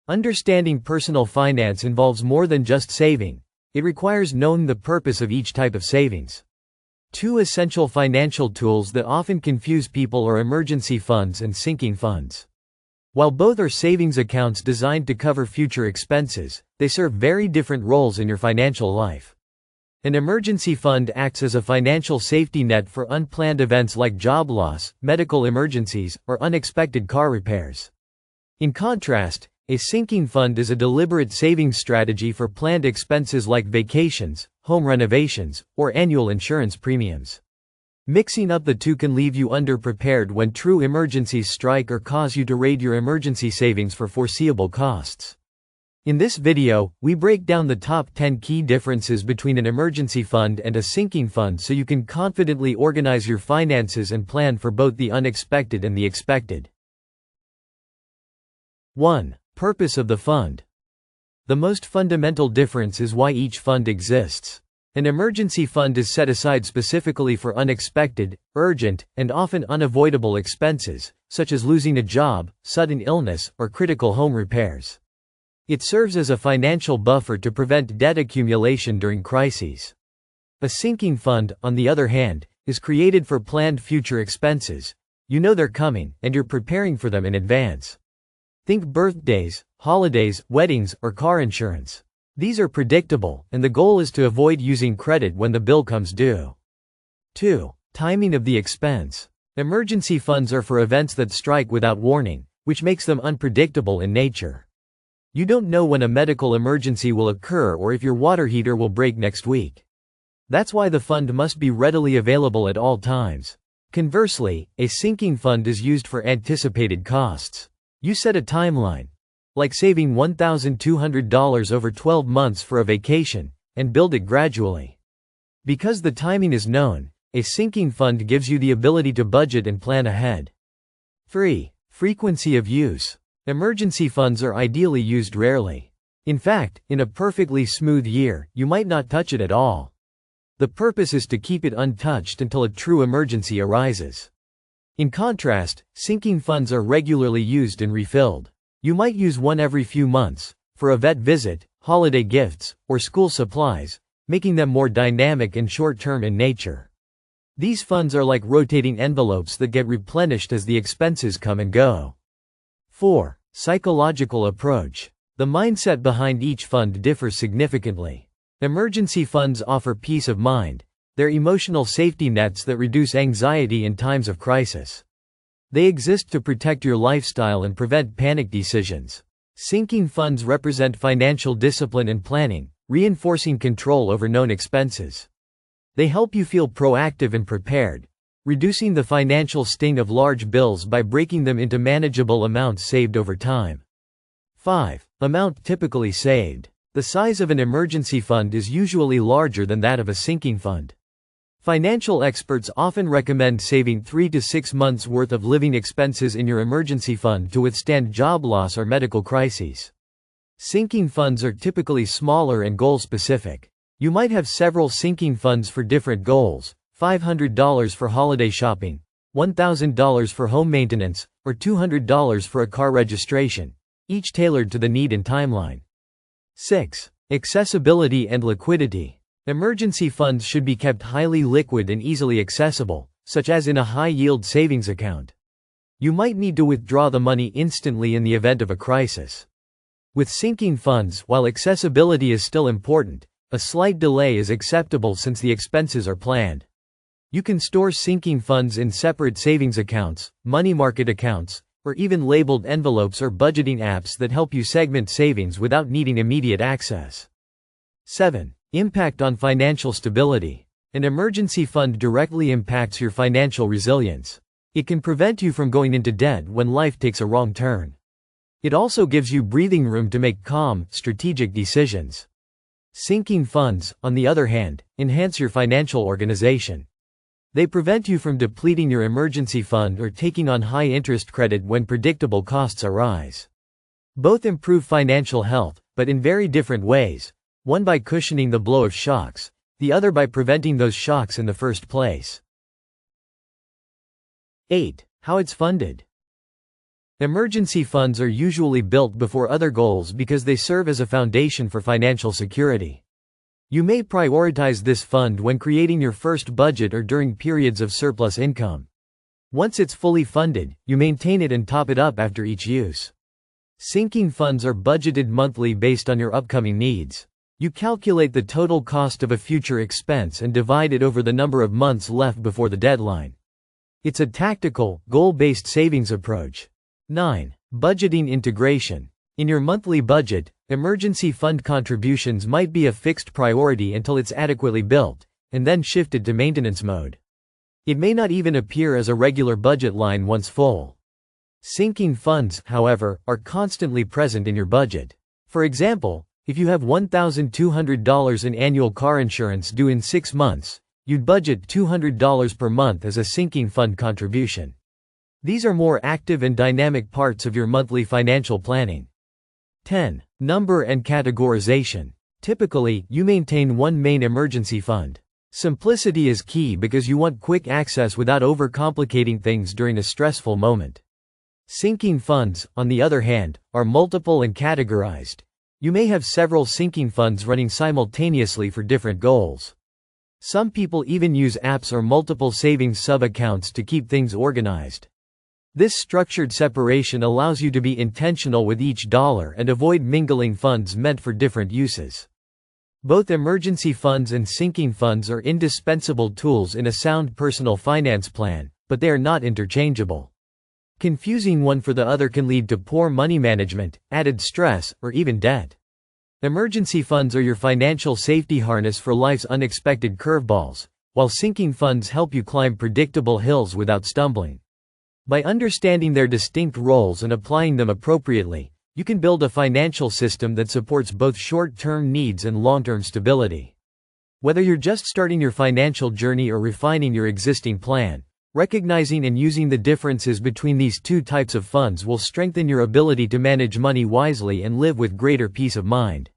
Understanding personal finance involves more than just saving. It requires knowing the purpose of each type of savings. Two essential financial tools that often confuse people are emergency funds and sinking funds. While both are savings accounts designed to cover future expenses, they serve very different roles in your financial life. An emergency fund acts as a financial safety net for unplanned events like job loss, medical emergencies, or unexpected car repairs. In contrast, a sinking fund is a deliberate savings strategy for planned expenses like vacations, home renovations, or annual insurance premiums. Mixing up the two can leave you underprepared when true emergencies strike or cause you to raid your emergency savings for foreseeable costs. In this video, we break down the top 10 key differences between an emergency fund and a sinking fund so you can confidently organize your finances and plan for both the unexpected and the expected. 1. Purpose of the fund. The most fundamental difference is why each fund exists. An emergency fund is set aside specifically for unexpected, urgent, and often unavoidable expenses, such as losing a job, sudden illness, or critical home repairs. It serves as a financial buffer to prevent debt accumulation during crises. A sinking fund, on the other hand, is created for planned future expenses. You know they're coming, and you're preparing for them in advance. Think birthdays, holidays, weddings, or car insurance. These are predictable, and the goal is to avoid using credit when the bill comes due. 2. Timing of the expense. Emergency funds are for events that strike without warning, which makes them unpredictable in nature. You don't know when a medical emergency will occur or if your water heater will break next week. That's why the fund must be readily available at all times. Conversely, a sinking fund is used for anticipated costs. You set a timeline, like saving $1,200 over 12 months for a vacation, and build it gradually. Because the timing is known, a sinking fund gives you the ability to budget and plan ahead. 3. Frequency of use. Emergency funds are ideally used rarely. In fact, in a perfectly smooth year, you might not touch it at all. The purpose is to keep it untouched until a true emergency arises. In contrast, sinking funds are regularly used and refilled. You might use one every few months, for a vet visit, holiday gifts, or school supplies, making them more dynamic and short-term in nature. These funds are like rotating envelopes that get replenished as the expenses come and go. 4. Psychological approach. The mindset behind each fund differs significantly. Emergency funds offer peace of mind. They're emotional safety nets that reduce anxiety in times of crisis. They exist to protect your lifestyle and prevent panic decisions. Sinking funds represent financial discipline and planning, reinforcing control over known expenses. They help you feel proactive and prepared, reducing the financial sting of large bills by breaking them into manageable amounts saved over time. 5. Amount typically saved. The size of an emergency fund is usually larger than that of a sinking fund. Financial experts often recommend saving 3 to 6 months' worth of living expenses in your emergency fund to withstand job loss or medical crises. Sinking funds are typically smaller and goal-specific. You might have several sinking funds for different goals: $500 for holiday shopping, $1,000 for home maintenance, or $200 for a car registration, each tailored to the need and timeline. 6. Accessibility and liquidity. Emergency funds should be kept highly liquid and easily accessible, such as in a high-yield savings account. You might need to withdraw the money instantly in the event of a crisis. With sinking funds, while accessibility is still important, a slight delay is acceptable since the expenses are planned. You can store sinking funds in separate savings accounts, money market accounts, or even labeled envelopes or budgeting apps that help you segment savings without needing immediate access. 7. Impact on financial stability. An emergency fund directly impacts your financial resilience. It can prevent you from going into debt when life takes a wrong turn. It also gives you breathing room to make calm, strategic decisions. Sinking funds, on the other hand, enhance your financial organization. They prevent you from depleting your emergency fund or taking on high-interest credit when predictable costs arise. Both improve financial health, but in very different ways. One by cushioning the blow of shocks, the other by preventing those shocks in the first place. 8. How it's funded. Emergency funds are usually built before other goals because they serve as a foundation for financial security. You may prioritize this fund when creating your first budget or during periods of surplus income. Once it's fully funded, you maintain it and top it up after each use. Sinking funds are budgeted monthly based on your upcoming needs. You calculate the total cost of a future expense and divide it over the number of months left before the deadline. It's a tactical, goal-based savings approach. 9. Budgeting integration. In your monthly budget, emergency fund contributions might be a fixed priority until it's adequately built, and then shifted to maintenance mode. It may not even appear as a regular budget line once full. Sinking funds, however, are constantly present in your budget. For example, if you have $1,200 in annual car insurance due in 6 months, you'd budget $200 per month as a sinking fund contribution. These are more active and dynamic parts of your monthly financial planning. 10. Number and categorization. Typically, you maintain one main emergency fund. Simplicity is key because you want quick access without overcomplicating things during a stressful moment. Sinking funds, on the other hand, are multiple and categorized. You may have several sinking funds running simultaneously for different goals. Some people even use apps or multiple savings sub-accounts to keep things organized. This structured separation allows you to be intentional with each dollar and avoid mingling funds meant for different uses. Both emergency funds and sinking funds are indispensable tools in a sound personal finance plan, but they are not interchangeable. Confusing one for the other can lead to poor money management, added stress, or even debt. Emergency funds are your financial safety harness for life's unexpected curveballs, while sinking funds help you climb predictable hills without stumbling. By understanding their distinct roles and applying them appropriately, you can build a financial system that supports both short-term needs and long-term stability. Whether you're just starting your financial journey or refining your existing plan, recognizing and using the differences between these two types of funds will strengthen your ability to manage money wisely and live with greater peace of mind.